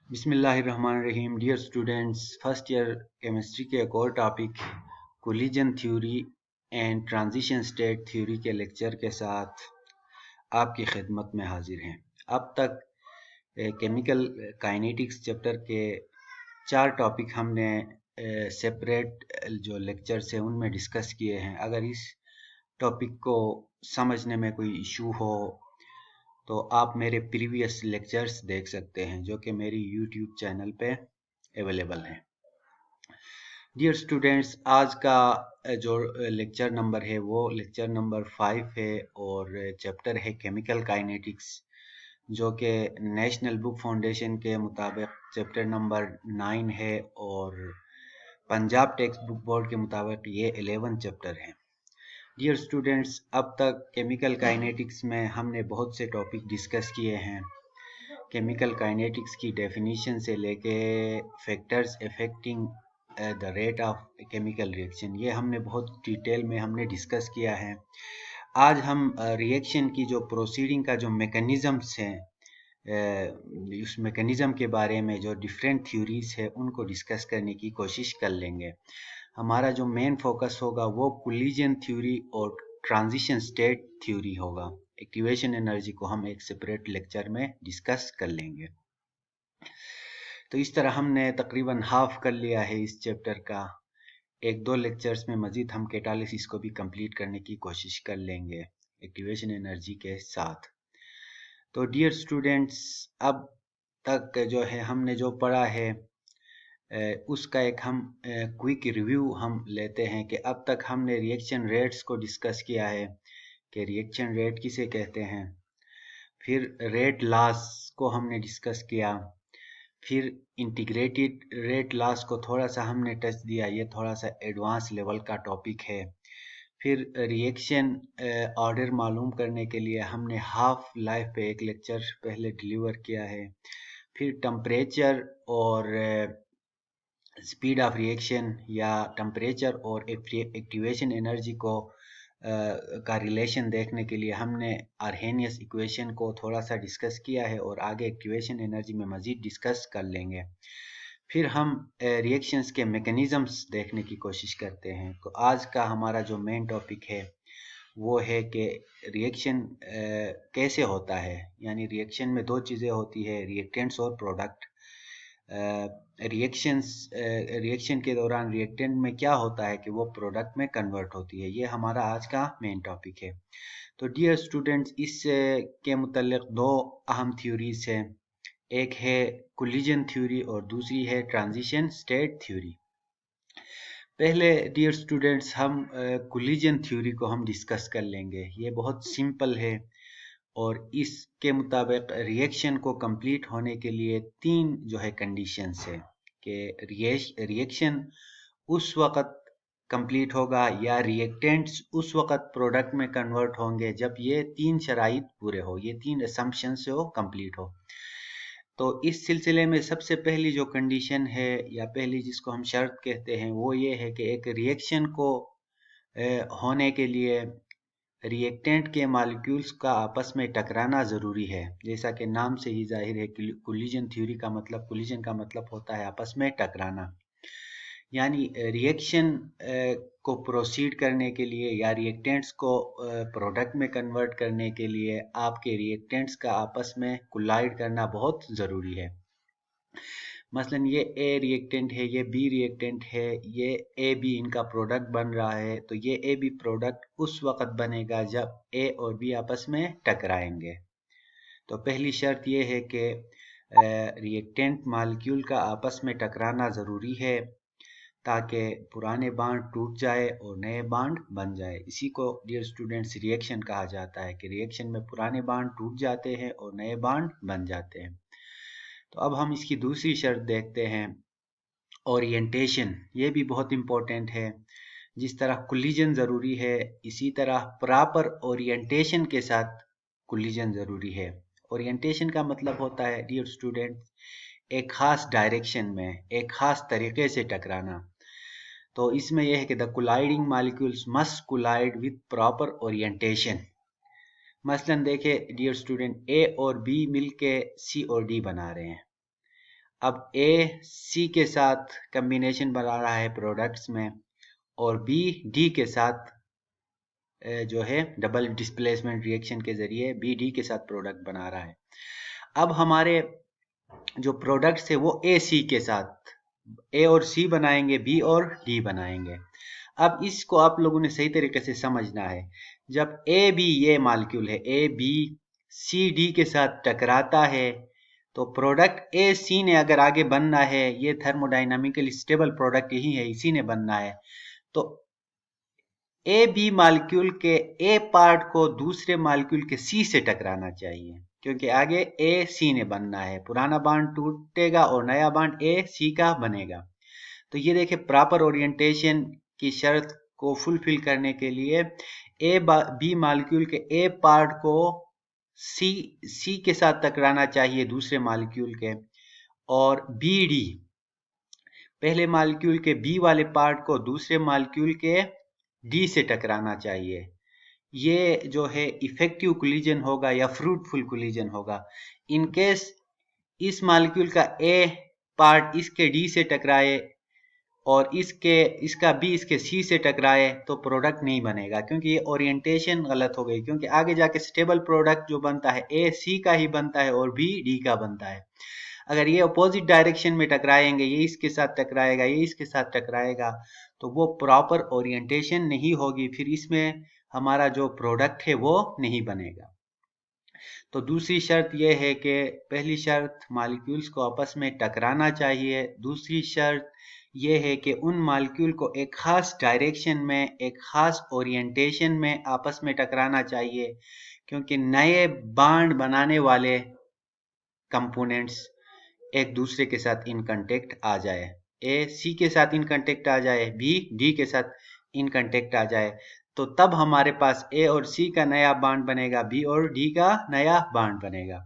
बिस्मिल्लाहिर्रहमानिर्रहीम। Dear students, first year chemistry के एक और topic collision theory and transition state theory के लेक्चर के साथ आपकी खिदमत में हाजिर हैं। अब तक केमिकल काइनेटिक्स चैप्टर के 4 टॉपिक हमने सेपरेट जो लेक्चर्स हैं उनमें डिस्कस किए हैं। अगर इस टॉपिक को समझने में कोई इशू हो तो आप मेरे प्रीवियस लेक्चर्स देख सकते हैं जो कि मेरी यूट्यूब चैनल पे अवेलेबल हैं। डियर स्टूडेंट्स, आज का जो लेक्चर नंबर है वो लेक्चर नंबर 5 है और चैप्टर है केमिकल काइनेटिक्स, जो कि नेशनल बुक फाउंडेशन के मुताबिक चैप्टर नंबर 9 है और पंजाब टेक्स्ट बुक बोर्ड के मुताबिक ये 11 चैप्टर है। डियर स्टूडेंट्स, अब तक केमिकल काइनेटिक्स में हमने बहुत से टॉपिक डिस्कस किए हैं। केमिकल काइनेटिक्स की डेफिनेशन से लेके factors affecting the rate of chemical reaction, ये हमने बहुत डिटेल में हमने डिस्कस किया है। आज हम रिएक्शन की जो प्रोसीडिंग का जो मैकेनिज़म्स हैं, उस मैकेनिज़्म के बारे में जो डिफरेंट थ्योरीज है उनको डिस्कस करने की कोशिश कर लेंगे। हमारा जो मेन फोकस होगा वो कोलिजन थ्योरी और ट्रांजिशन स्टेट थ्योरी होगा। एक्टिवेशन एनर्जी को हम एक सेपरेट लेक्चर में डिस्कस कर लेंगे। तो इस तरह हमने तकरीबन हाफ कर लिया है इस चैप्टर का। 1-2 लेक्चर्स में मजीद हम कैटालिसिस को भी कंप्लीट करने की कोशिश कर लेंगे एक्टिवेशन एनर्जी के साथ। तो डियर स्टूडेंट्स, अब तक जो है हमने जो पढ़ा है उसका एक हम क्विक रिव्यू हम लेते हैं कि अब तक हमने रिएक्शन रेट्स को डिस्कस किया है कि रिएक्शन रेट किसे कहते हैं। फिर रेट लॉस को हमने डिस्कस किया। फिर इंटीग्रेटेड रेट लॉस को थोड़ा सा हमने टच दिया, ये थोड़ा सा एडवांस लेवल का टॉपिक है। फिर रिएक्शन ऑर्डर मालूम करने के लिए हमने हाफ लाइफ पे एक लेक्चर पहले डिलीवर किया है। फिर टेम्परेचर और स्पीड ऑफ रिएक्शन या टेम्परेचर और एक्टिवेशन एनर्जी को का रिलेशन देखने के लिए हमने आर्हेनियस इक्वेशन को थोड़ा सा डिस्कस किया है और आगे एक्टिवेशन एनर्जी में मज़ीद डिस्कस कर लेंगे। फिर हम रिएक्शंस के मैकेनिज़म्स देखने की कोशिश करते हैं। तो आज का हमारा जो मेन टॉपिक है वो है कि रिएक्शन कैसे होता है, यानी रिएक्शन में 2 चीज़ें होती है, रिएक्टेंट्स और प्रोडक्ट। रिएक्शन के दौरान रिएक्टेंट में क्या होता है कि वो प्रोडक्ट में कन्वर्ट होती है। ये हमारा आज का मेन टॉपिक है। तो डियर स्टूडेंट्स, इस के मुतल्लिक़ 2 अहम थ्योरीज हैं। एक है कोलिजन थ्योरी और दूसरी है ट्रांजिशन स्टेट थ्योरी। पहले डियर स्टूडेंट्स हम कोलिजन थ्योरी को हम डिस्कस कर लेंगे। ये बहुत सिंपल है और इसके मुताबिक रिएक्शन को कंप्लीट होने के लिए 3 जो है कंडीशंस है कि रिएक्शन उस वक़्त कंप्लीट होगा या रिएक्टेंट्स उस वक़्त प्रोडक्ट में कन्वर्ट होंगे जब ये 3 शराइत पूरे हो, ये 3 असम्पशंस हो कंप्लीट हो। तो इस सिलसिले में सबसे पहली जो कंडीशन है या पहली जिसको हम शर्त कहते हैं वो ये है कि एक रिएक्शन को होने के लिए रिएक्टेंट के मॉलिक्यूल्स का आपस में टकराना ज़रूरी है। जैसा कि नाम से ही जाहिर है कि कोलिजन थ्योरी का मतलब, कोलिजन का मतलब होता है आपस में टकराना। यानी रिएक्शन को प्रोसीड करने के लिए या रिएक्टेंट्स को प्रोडक्ट में कन्वर्ट करने के लिए आपके रिएक्टेंट्स का आपस में कोलाइड करना बहुत ज़रूरी है। मसलन ये ए रिएक्टेंट है, ये बी रिएक्टेंट है, ये ए बी इनका प्रोडक्ट बन रहा है, तो ये ए बी प्रोडक्ट उस वक़्त बनेगा जब ए और बी आपस में टकराएंगे। तो पहली शर्त ये है कि रिएक्टेंट मॉलिक्यूल का आपस में टकराना ज़रूरी है ताकि पुराने बॉन्ड टूट जाए और नए बॉन्ड बन जाए। इसी को डियर स्टूडेंट्स रिएक्शन कहा जाता है कि रिएक्शन में पुराने बॉन्ड टूट जाते हैं और नए बॉन्ड बन जाते हैं। तो अब हम इसकी दूसरी शर्त देखते हैं, ओरिएंटेशन। ये भी बहुत इम्पोर्टेंट है। जिस तरह कोलिजन ज़रूरी है इसी तरह प्रॉपर ओरिएंटेशन के साथ कोलिजन ज़रूरी है। ओरिएंटेशन का मतलब होता है डियर स्टूडेंट एक ख़ास डायरेक्शन में, एक ख़ास तरीके से टकराना। तो इसमें यह है कि the colliding molecules must collide with proper orientation. मसलन देखें डियर स्टूडेंट, ए और बी मिलके सी और डी बना रहे हैं। अब ए सी के साथ कम्बिनेशन बना रहा है प्रोडक्ट्स में, और बी डी के साथ जो है डबल डिस्प्लेसमेंट रिएक्शन के जरिए बी डी के साथ प्रोडक्ट बना रहा है। अब हमारे जो प्रोडक्ट्स है वो ए सी के साथ ए और सी बनाएंगे, बी और डी बनाएंगे। अब इसको आप लोगों ने सही तरीके से समझना है। जब ए बी ये मॉलिक्यूल है, ए बी सी डी के साथ टकराता है, तो प्रोडक्ट ए सी ने अगर आगे बनना है, ये थर्मोडाइनामिकली स्टेबल प्रोडक्ट यही है, इसी ने बनना है, तो ए बी मॉलिक्यूल के ए पार्ट को दूसरे मॉलिक्यूल के सी से टकराना चाहिए, क्योंकि आगे ए सी ने बनना है। पुराना बॉन्ड टूटेगा और नया बॉन्ड ए सी का बनेगा। तो ये देखिए, प्रॉपर ओरिएंटेशन की शर्त को फुलफिल करने के लिए ए बी मॉलिक्यूल के ए पार्ट को सी के साथ टकराना चाहिए दूसरे मॉलिक्यूल के, और बी डी पहले मॉलिक्यूल के बी वाले पार्ट को दूसरे मॉलिक्यूल के डी से टकराना चाहिए। ये जो है इफेक्टिव कोलिजन होगा या फ्रूटफुल कोलिजन होगा। इन केस इस मॉलिक्यूल का ए पार्ट इसके डी से टकराए और इसका बी इसके सी से टकराए, तो प्रोडक्ट नहीं बनेगा, क्योंकि ये ओरिएंटेशन गलत हो गई। क्योंकि आगे जाके स्टेबल प्रोडक्ट जो बनता है ए सी का ही बनता है और बी डी का बनता है। अगर ये अपोजिट डायरेक्शन में टकराएंगे, ये इसके साथ टकराएगा, ये इसके साथ टकराएगा, तो वो प्रॉपर ओरिएंटेशन नहीं होगी, फिर इसमें हमारा जो प्रोडक्ट है वो नहीं बनेगा। तो दूसरी शर्त ये है कि पहली शर्त मॉलिक्यूल्स को आपस में टकराना चाहिए। दूसरी शर्त ये है कि उन मॉलिक्यूल को एक खास डायरेक्शन में, एक खास ओरिएंटेशन में आपस में टकराना चाहिए, क्योंकि नए बॉन्ड बनाने वाले कंपोनेंट्स एक दूसरे के साथ इन कांटेक्ट आ जाए। ए सी के साथ इन कांटेक्ट आ जाए, बी डी के साथ इन कांटेक्ट आ जाए, तो तब हमारे पास ए और सी का नया बॉन्ड बनेगा, बी और डी का नया बॉन्ड बनेगा।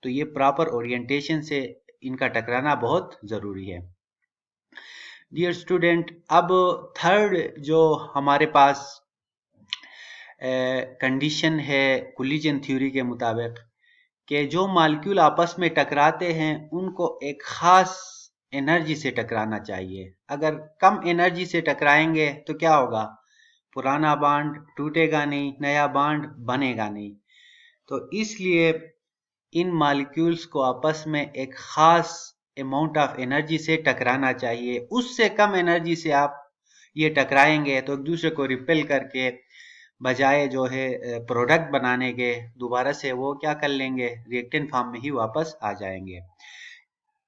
तो ये प्रॉपर ओरिएंटेशन से इनका टकराना बहुत जरूरी है। डियर स्टूडेंट, अब थर्ड जो हमारे पास कंडीशन है कोलिजन थ्योरी के मुताबिक, कि जो मॉलिक्यूल आपस में टकराते हैं उनको एक खास एनर्जी से टकराना चाहिए। अगर कम एनर्जी से टकराएंगे तो क्या होगा? पुराना बॉन्ड टूटेगा नहीं, नया बॉन्ड बनेगा नहीं। तो इसलिए इन मॉलिक्यूल्स को आपस में एक खास अमाउंट ऑफ एनर्जी से टकराना चाहिए। उससे कम एनर्जी से आप ये टकराएंगे तो एक दूसरे को रिपेल करके बजाय जो है प्रोडक्ट बनाने के, दोबारा से वो क्या कर लेंगे, रिएक्टेंट फॉर्म में ही वापस आ जाएंगे।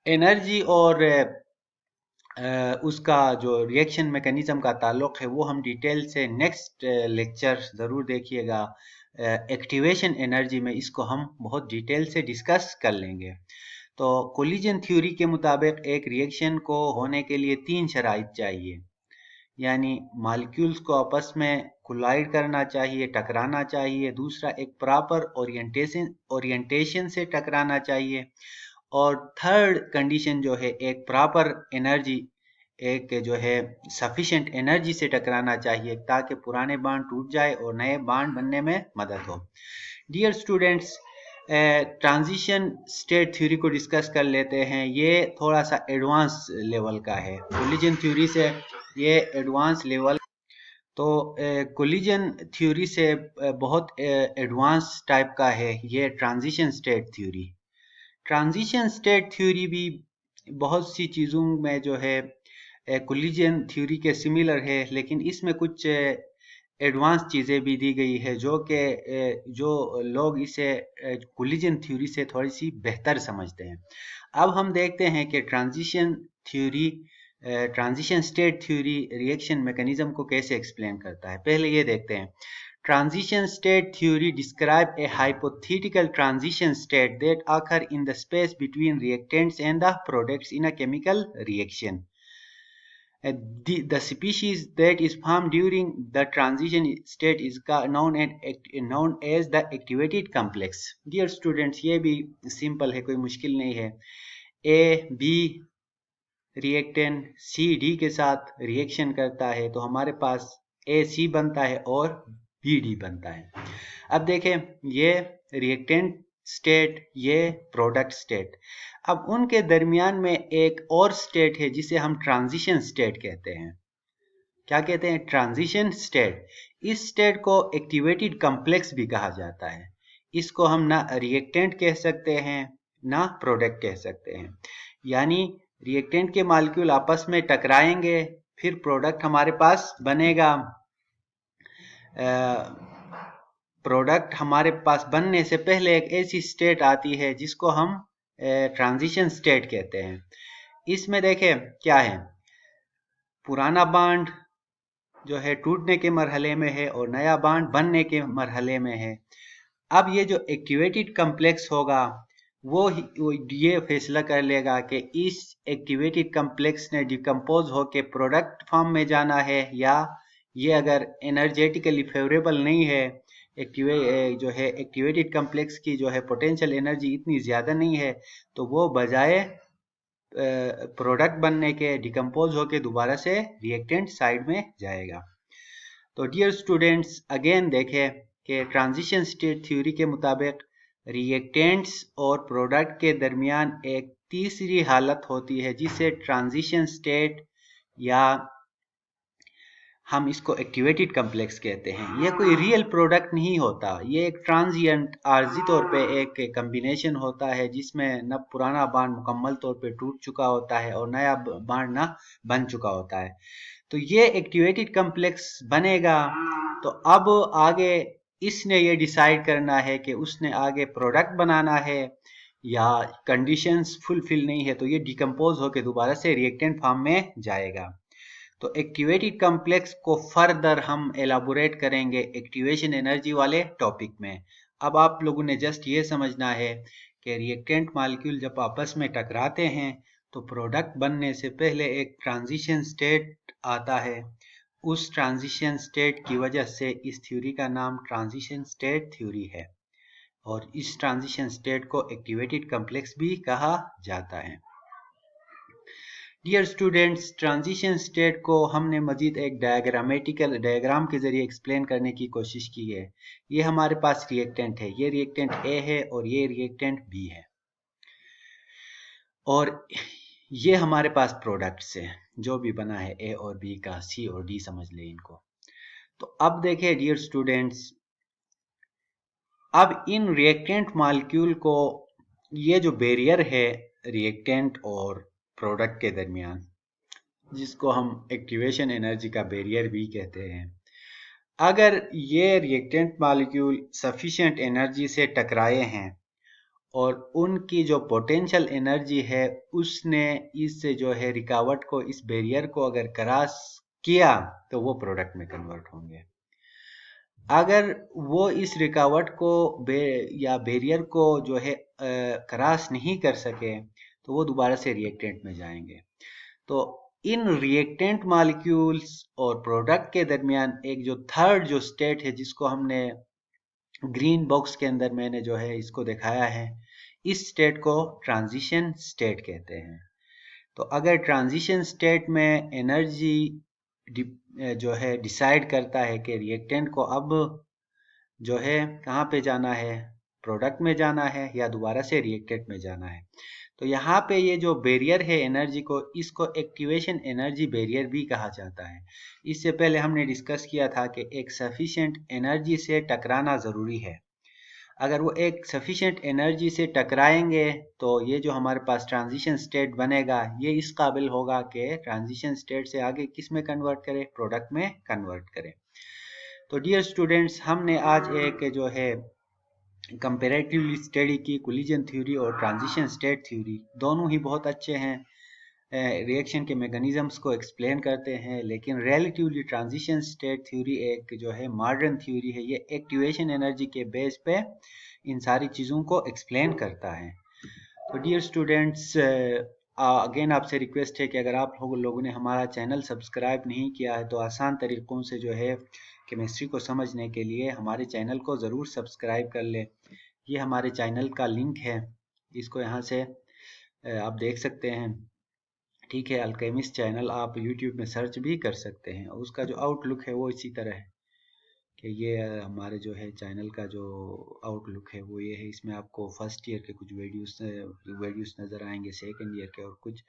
एनर्जी और उसका जो रिएक्शन मैकेनिज्म का ताल्लुक है वो हम डिटेल से नेक्स्ट लेक्चर ज़रूर देखिएगा। एक्टिवेशन एनर्जी में इसको हम बहुत डिटेल से डिस्कस कर लेंगे। तो कोलिजन थ्योरी के मुताबिक एक रिएक्शन को होने के लिए 3 शराइत चाहिए, यानी मॉलिक्यूल्स को आपस में कोलाइड करना चाहिए, टकराना चाहिए। दूसरा, एक प्रॉपर ओरिएंटेशन से टकराना चाहिए। और थर्ड कंडीशन जो है, एक प्रॉपर एनर्जी, एक जो है सफिशिएंट एनर्जी से टकराना चाहिए, ताकि पुराने बॉन्ड टूट जाए और नए बॉन्ड बनने में मदद हो। Dear students, transition state theory को डिस्कस कर लेते हैं। ये थोड़ा सा एडवांस लेवल का है, कोलिजन थ्योरी से ये एडवांस लेवल। तो कोलिजन थ्योरी से बहुत एडवांस टाइप का है ये transition state theory. Transition state theory भी बहुत सी चीज़ों में जो है कोलिजन थ्योरी के सिमिलर है, लेकिन इसमें कुछ एडवांस चीज़ें भी दी गई है जो लोग इसे कोलिजन थ्योरी से थोड़ी सी बेहतर समझते हैं। अब हम देखते हैं कि transition state theory reaction mechanism को कैसे एक्सप्लेन करता है। पहले ये देखते हैं। Transition state theory describe a hypothetical transition state that occur in the space between reactants and the products in a chemical reaction. The species that is formed during the transition state is known as the activated complex. Dear students, ये भी simple है, कोई मुश्किल नहीं है। A, B reactant C, D के साथ reaction करता है तो हमारे पास AC बनता है और BD बनता है। अब देखें, ये रिएक्टेंट स्टेट, ये प्रोडक्ट स्टेट। अब उनके दरमियान में एक और स्टेट है जिसे हम ट्रांजिशन स्टेट कहते हैं। क्या कहते हैं? Transition state. इस स्टेट को एक्टिवेटेड कॉम्प्लेक्स भी कहा जाता है। इसको हम ना रिएक्टेंट कह सकते हैं ना प्रोडक्ट कह सकते हैं। यानी रिएक्टेंट के मॉलिक्यूल आपस में टकराएंगे, फिर प्रोडक्ट हमारे पास बनेगा। प्रोडक्ट हमारे पास बनने से पहले एक ऐसी स्टेट आती है जिसको हम ट्रांजिशन स्टेट कहते हैं। इसमें देखें क्या है, पुराना बॉन्ड जो है टूटने के मरहले में है और नया बॉन्ड बनने के मरहले में है। अब ये जो एक्टिवेटेड कॉम्प्लेक्स होगा वो ये फैसला कर लेगा कि इस एक्टिवेटेड कॉम्प्लेक्स ने डिकम्पोज होके प्रोडक्ट फॉर्म में जाना है, या ये अगर एनर्जेटिकली फेवरेबल नहीं है, जो है एक्टिवेटेड कॉम्प्लेक्स की जो है पोटेंशियल एनर्जी इतनी ज़्यादा नहीं है, तो वो बजाय प्रोडक्ट बनने के डिकम्पोज होके दोबारा से रिएक्टेंट साइड में जाएगा। तो डियर स्टूडेंट्स, अगेन देखें कि ट्रांजिशन स्टेट थ्योरी के मुताबिक रिएक्टेंट्स और प्रोडक्ट के दरमियान एक तीसरी हालत होती है जिसे ट्रांजिशन स्टेट, या हम इसको एक्टिवेटेड कॉम्प्लेक्स कहते हैं। ये कोई रियल प्रोडक्ट नहीं होता, ये एक ट्रांजिएंट आर्जी तौर पे एक कम्बिनेशन होता है जिसमें न पुराना बॉन्ड मुकम्मल तौर पे टूट चुका होता है और नया बॉन्ड ना बन चुका होता है। तो ये एक्टिवेटेड कॉम्प्लेक्स बनेगा, तो अब आगे इसने ये डिसाइड करना है कि उसने आगे प्रोडक्ट बनाना है या कंडीशंस फुलफिल नहीं है, तो ये डिकम्पोज होकर दोबारा से रिएक्टेंट फॉर्म में जाएगा। तो एक्टिवेटेड कॉम्प्लेक्स को फर्दर हम एलाबोरेट करेंगे एक्टिवेशन एनर्जी वाले टॉपिक में। अब आप लोगों ने जस्ट ये समझना है कि रिएक्टेंट मॉलिक्यूल जब आपस में टकराते हैं तो प्रोडक्ट बनने से पहले एक ट्रांजिशन स्टेट आता है। उस ट्रांजिशन स्टेट की वजह से इस थ्योरी का नाम ट्रांजिशन स्टेट थ्योरी है, और इस ट्रांजिशन स्टेट को एक्टिवेटेड कॉम्प्लेक्स भी कहा जाता है। डियर स्टूडेंट्स, ट्रांजिशन स्टेट को हमने मजीद एक डायग्रामेटिकल डायग्राम के जरिए एक्सप्लेन करने की कोशिश की है। ये हमारे पास रिएक्टेंट है, ये रिएक्टेंट ए है और ये रिएक्टेंट बी है, और ये हमारे पास प्रोडक्ट्स है जो भी बना है ए और बी का, सी और डी समझ लें इनको। तो अब देखिए डियर स्टूडेंट्स, अब इन रिएक्टेंट मॉलिक्यूल को, ये जो बैरियर है रिएक्टेंट और प्रोडक्ट के दरमियान, जिसको हम एक्टिवेशन एनर्जी का बैरियर भी कहते हैं, अगर ये रिएक्टेंट मॉलिक्यूल सफिशिएंट एनर्जी से टकराए हैं और उनकी जो पोटेंशियल एनर्जी है उसने इससे जो है रिकावट को, इस बैरियर को अगर क्रॉस किया तो वो प्रोडक्ट में कन्वर्ट होंगे। अगर वो इस रिकावट को या बैरियर को जो है क्रॉस नहीं कर सके तो वो दोबारा से रिएक्टेंट में जाएंगे। तो इन रिएक्टेंट मॉलिक्यूल्स और प्रोडक्ट के दरमियान एक जो थर्ड जो स्टेट है जिसको हमने ग्रीन बॉक्स के अंदर मैंने जो है इसको दिखाया है, इस स्टेट को ट्रांजिशन स्टेट कहते हैं। तो अगर ट्रांजिशन स्टेट में एनर्जी जो है डिसाइड करता है कि रिएक्टेंट को अब जो है कहाँ पे जाना है, प्रोडक्ट में जाना है या दोबारा से रिएक्टेंट में जाना है, तो यहाँ पे ये जो बैरियर है एनर्जी को, इसको एक्टिवेशन एनर्जी बैरियर भी कहा जाता है। इससे पहले हमने डिस्कस किया था कि एक सफिशिएंट एनर्जी से टकराना ज़रूरी है। अगर वो एक सफिशिएंट एनर्जी से टकराएंगे तो ये जो हमारे पास ट्रांजिशन स्टेट बनेगा, ये इस काबिल होगा कि ट्रांजिशन स्टेट से आगे किस में कन्वर्ट करें, प्रोडक्ट में कन्वर्ट करें। तो डियर स्टूडेंट्स, हमने आज एक जो है कंपेरेटिवली स्टडी की कोलिजन थ्योरी और ट्रांजिशन स्टेट थ्योरी, दोनों ही बहुत अच्छे हैं, रिएक्शन के मैकेनिज्म्स को एक्सप्लेन करते हैं, लेकिन रिलेटिवली ट्रांजिशन स्टेट थ्योरी एक जो है मॉडर्न थ्योरी है, ये एक्टिवेशन एनर्जी के बेस पे इन सारी चीज़ों को एक्सप्लेन करता है। तो डियर स्टूडेंट्स, अगेन आपसे रिक्वेस्ट है कि अगर आप लोगों ने हमारा चैनल सब्सक्राइब नहीं किया है तो आसान तरीक़ों से जो है केमिस्ट्री को समझने के लिए हमारे चैनल को ज़रूर सब्सक्राइब कर लें। ये हमारे चैनल का लिंक है, इसको यहाँ से आप देख सकते हैं। ठीक है, अल्केमिस्ट चैनल आप यूट्यूब में सर्च भी कर सकते हैं, उसका जो आउटलुक है वो इसी तरह है कि ये हमारे जो है चैनल का जो आउटलुक है वो ये है। इसमें आपको फर्स्ट ईयर के कुछ वीडियोस नज़र आएंगे, सेकंड ईयर के और कुछ